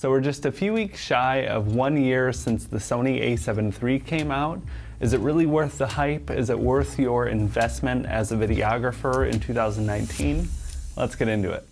So we're just a few weeks shy of 1 year since the Sony A7 III came out. Is it really worth the hype? Is it worth your investment as a videographer in 2019? Let's get into it.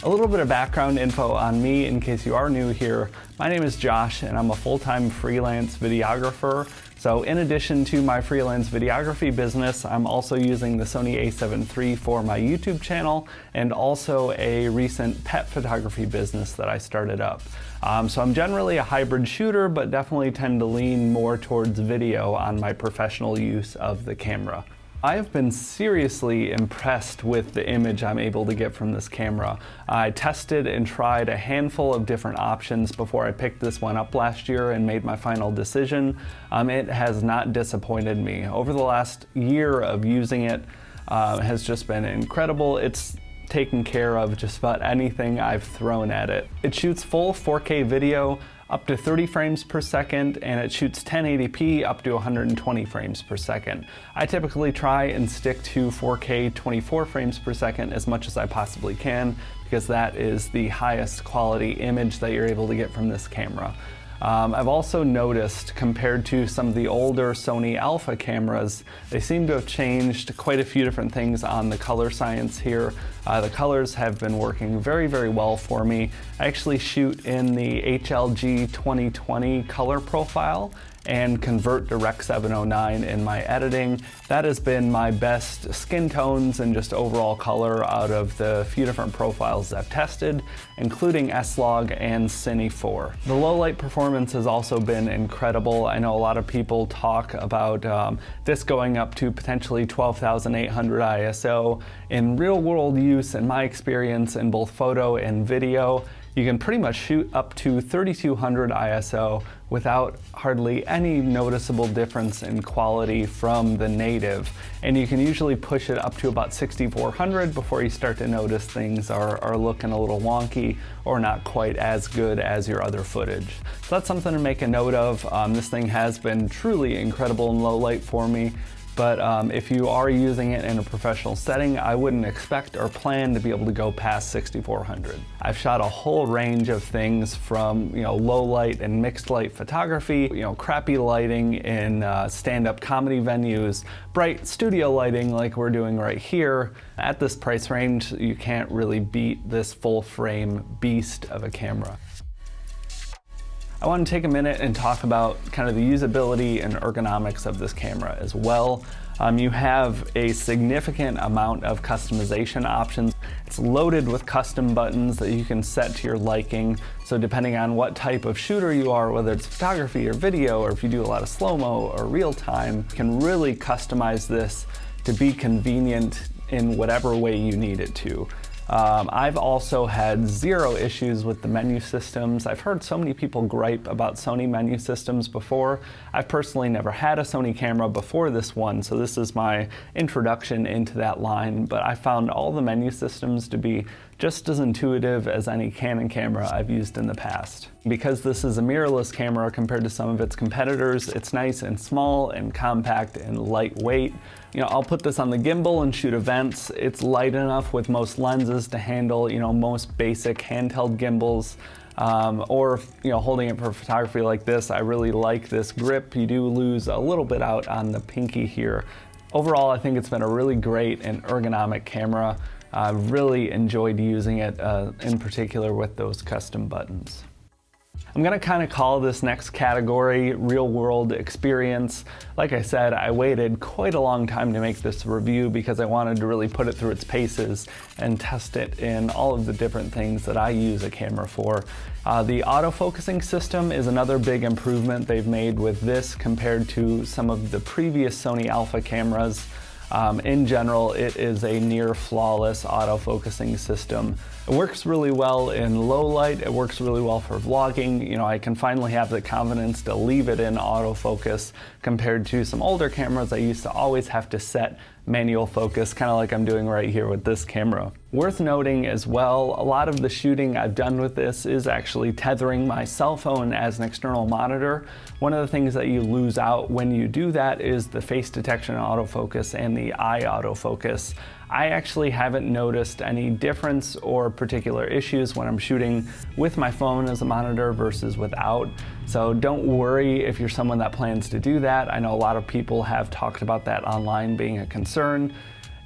A little bit of background info on me in case you are new here. My name is Josh and I'm a full-time freelance videographer. So in addition to my freelance videography business, I'm also using the Sony A7 III for my YouTube channel and also a recent pet photography business that I started up. So I'm generally a hybrid shooter, but definitely tend to lean more towards video on my professional use of the camera. I have been seriously impressed with the image I'm able to get from this camera. I tested and tried a handful of different options before I picked this one up last year and made my final decision. It has not disappointed me. Over the last year of using it has just been incredible. It's taken care of just about anything I've thrown at it. It shoots full 4K video up to 30 frames per second, and it shoots 1080p up to 120 frames per second. I typically try and stick to 4K 24 frames per second as much as I possibly can, because that is the highest quality image that you're able to get from this camera. I've also noticed, compared to some of the older Sony Alpha cameras, they seem to have changed quite a few different things on the color science here. The colors have been working very, very well for me. I actually shoot in the HLG 2020 color profile and convert to Rec 709 in my editing. That has been my best skin tones and just overall color out of the few different profiles I've tested, including S-Log and Cine 4. The low light performance has also been incredible. I know a lot of people talk about this going up to potentially 12,800 ISO. In real world use, in my experience in both photo and video, you can pretty much shoot up to 3200 ISO without hardly any noticeable difference in quality from the native. And you can usually push it up to about 6400 before you start to notice things are looking a little wonky or not quite as good as your other footage. So that's something to make a note of. This thing has been truly incredible in low light for me. But if you are using it in a professional setting, I wouldn't expect or plan to be able to go past 6400. I've shot a whole range of things from low light and mixed light photography, crappy lighting in stand-up comedy venues, bright studio lighting like we're doing right here. At this price range, you can't really beat this full frame beast of a camera. I want to take a minute and talk about kind of the usability and ergonomics of this camera as well. You have a significant amount of customization options. It's loaded with custom buttons that you can set to your liking. So depending on what type of shooter you are, whether it's photography or video, or if you do a lot of slow-mo or real time, you can really customize this to be convenient in whatever way you need it to. I've also had zero issues with the menu systems. I've heard so many people gripe about Sony menu systems before. I've personally never had a Sony camera before this one, so this is my introduction into that line, but I found all the menu systems to be just as intuitive as any Canon camera I've used in the past. Because this is a mirrorless camera compared to some of its competitors, it's nice and small and compact and lightweight. I'll put this on the gimbal and shoot events. It's light enough with most lenses to handle, most basic handheld gimbals. Or holding it for photography like this, I really like this grip. You do lose a little bit out on the pinky here. Overall, I think it's been a really great and ergonomic camera. I've really enjoyed using it, in particular with those custom buttons. I'm gonna kind of call this next category real world experience. Like I said, I waited quite a long time to make this review because I wanted to really put it through its paces and test it in all of the different things that I use a camera for. The autofocusing system is another big improvement they've made with this compared to some of the previous Sony Alpha cameras. In general, it is a near flawless autofocusing system. It works really well in low light, it works really well for vlogging. You know, I can finally have the confidence to leave it in autofocus compared to some older cameras I used to always have to set manual focus, kind of like I'm doing right here with this camera. Worth noting as well, a lot of the shooting I've done with this is actually tethering my cell phone as an external monitor. One of the things that you lose out when you do that is the face detection autofocus and the eye autofocus. I actually haven't noticed any difference or particular issues when I'm shooting with my phone as a monitor versus without. So don't worry if you're someone that plans to do that. I know a lot of people have talked about that online being a concern.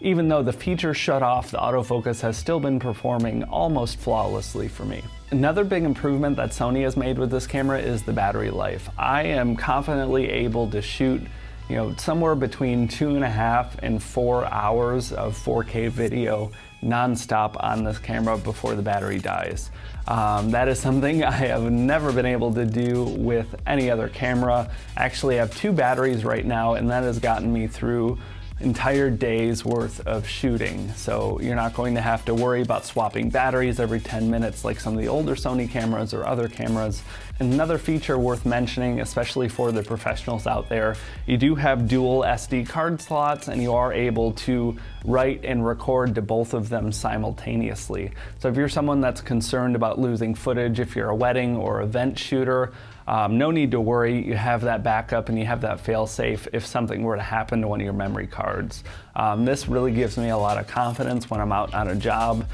Even though the feature shut off, the autofocus has still been performing almost flawlessly for me. Another big improvement that Sony has made with this camera is the battery life. I am confidently able to shoot somewhere between 2.5 and 4 hours of 4K video non-stop on this camera before the battery dies. That is something I have never been able to do with any other camera. I actually have 2 batteries right now, and that has gotten me through entire days worth of shooting. So you're not going to have to worry about swapping batteries every 10 minutes like some of the older Sony cameras or other cameras. Another feature worth mentioning, especially for the professionals out there, you do have dual SD card slots and you are able to write and record to both of them simultaneously. So if you're someone that's concerned about losing footage, if you're a wedding or event shooter, no need to worry. You have that backup and you have that fail-safe if something were to happen to one of your memory cards. This really gives me a lot of confidence when I'm out on a job.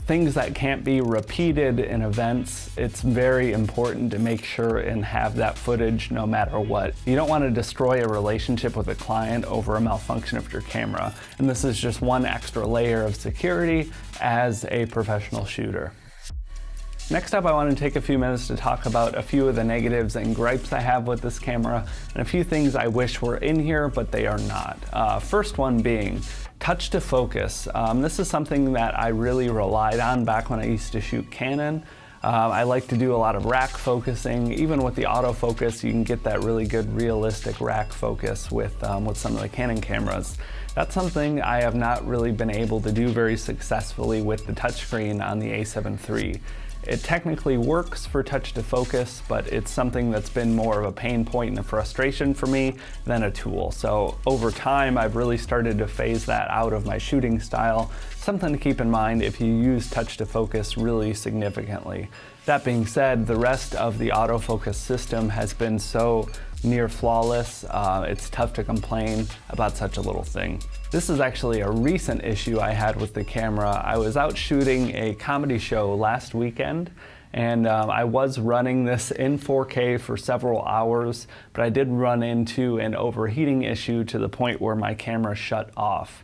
Things that can't be repeated in events, it's very important to make sure and have that footage no matter what. You don't want to destroy a relationship with a client over a malfunction of your camera, and this is just one extra layer of security as a professional shooter. Next up, I want to take a few minutes to talk about a few of the negatives and gripes I have with this camera, and a few things I wish were in here, but they are not. First one being touch to focus. This is something that I really relied on back when I used to shoot Canon. I like to do a lot of rack focusing. Even with the autofocus, you can get that really good realistic rack focus with some of the Canon cameras. That's something I have not really been able to do very successfully with the touchscreen on the A7 III. It technically works for touch to focus, but it's something that's been more of a pain point and a frustration for me than a tool. So over time, I've really started to phase that out of my shooting style. Something to keep in mind if you use touch to focus really significantly. That being said, the rest of the autofocus system has been so near flawless, it's tough to complain about such a little thing. This is actually a recent issue I had with the camera. I was out shooting a comedy show last weekend, and I was running this in 4K for several hours, but I did run into an overheating issue to the point where my camera shut off.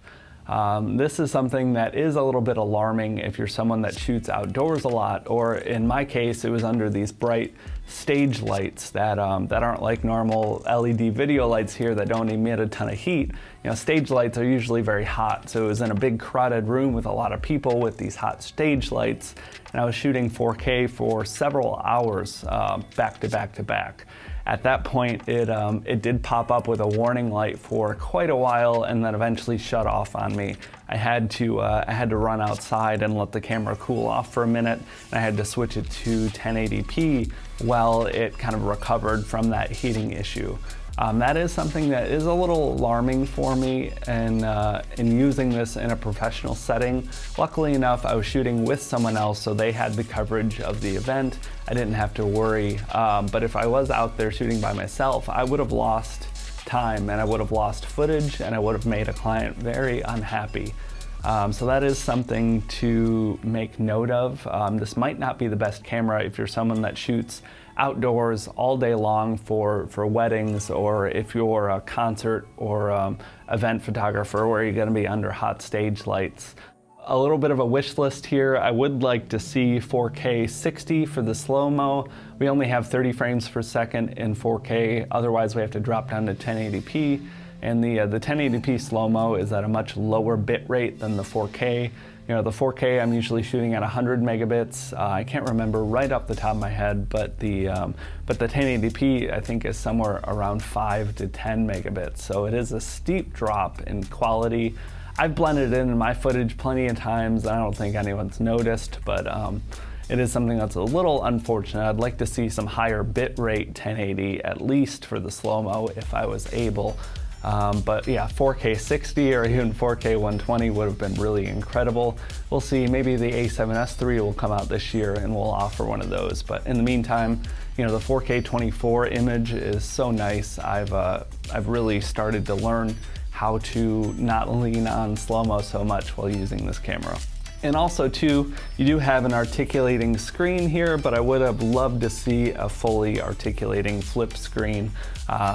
This is something that is a little bit alarming if you're someone that shoots outdoors a lot, or in my case, it was under these bright stage lights that aren't like normal LED video lights here that don't emit a ton of heat. You know, stage lights are usually very hot, so it was in a big crowded room with a lot of people with these hot stage lights, and I was shooting 4K for several hours back to back to back. At that point, it did pop up with a warning light for quite a while and then eventually shut off on me. I had to run outside and let the camera cool off for a minute, and I had to switch it to 1080p while it kind of recovered from that heating issue. That is something that is a little alarming for me in using this in a professional setting. Luckily enough, I was shooting with someone else, so they had the coverage of the event. I didn't have to worry, but if I was out there shooting by myself, I would have lost time and I would have lost footage and I would have made a client very unhappy. So that is something to make note of. This might not be the best camera if you're someone that shoots outdoors all day long for weddings, or if you're a concert or event photographer where you're going to be under hot stage lights. A little bit of a wish list here. I would like to see 4K 60 for the slow-mo. We only have 30 frames per second in 4K, otherwise we have to drop down to 1080p. And the 1080p slow-mo is at a much lower bit rate than the 4K. You know, the 4K I'm usually shooting at 100 megabits. I can't remember right off the top of my head, but the 1080p I think is somewhere around 5 to 10 megabits. So it is a steep drop in quality. I've blended it in my footage plenty of times, and I don't think anyone's noticed, but it is something that's a little unfortunate. I'd like to see some higher bit rate 1080, at least for the slow-mo, if I was able. But yeah, 4K 60 or even 4K 120 would have been really incredible. We'll see, maybe the A7S III will come out this year and we'll offer one of those. But in the meantime, you know, the 4K 24 image is so nice. I've really started to learn how to not lean on slow-mo so much while using this camera. And also too, you do have an articulating screen here, but I would have loved to see a fully articulating flip screen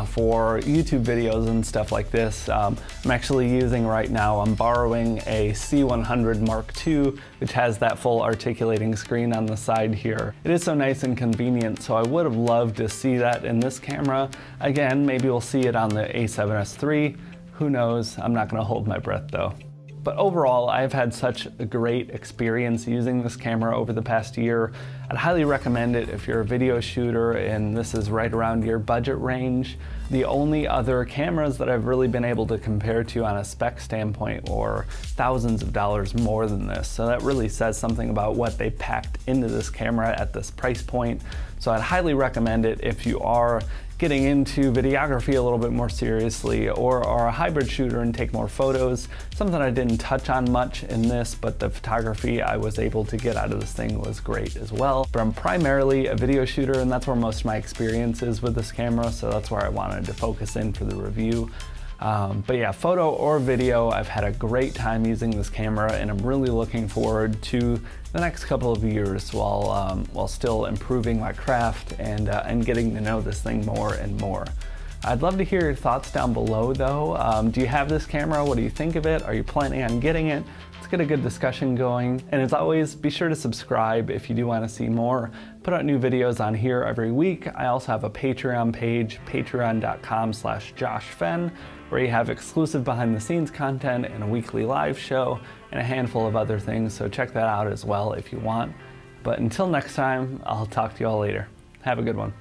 for YouTube videos and stuff like this. I'm actually using right now, I'm borrowing a C100 Mark II, which has that full articulating screen on the side here. It is so nice and convenient, so I would have loved to see that in this camera. Again, maybe we'll see it on the A7S III. Who knows? I'm not gonna hold my breath though. But overall, I've had such a great experience using this camera over the past year. I'd highly recommend it if you're a video shooter and this is right around your budget range. The only other cameras that I've really been able to compare to on a spec standpoint were thousands of dollars more than this. So that really says something about what they packed into this camera at this price point. So I'd highly recommend it if you are getting into videography a little bit more seriously, or are a hybrid shooter and take more photos. Something I didn't touch on much in this, but the photography I was able to get out of this thing was great as well. But I'm primarily a video shooter, and that's where most of my experience is with this camera, so that's where I wanted to focus in for the review. But yeah, photo or video, I've had a great time using this camera, and I'm really looking forward to the next couple of years while still improving my craft and getting to know this thing more and more. I'd love to hear your thoughts down below though. Do you have this camera? What do you think of it? Are you planning on getting it? Let's get a good discussion going. And as always, be sure to subscribe if you do want to see more. Put out new videos on here every week. I also have a Patreon page, patreon.com/JoshFenn, where you have exclusive behind the scenes content and a weekly live show and a handful of other things. So check that out as well if you want. But until next time, I'll talk to you all later. Have a good one.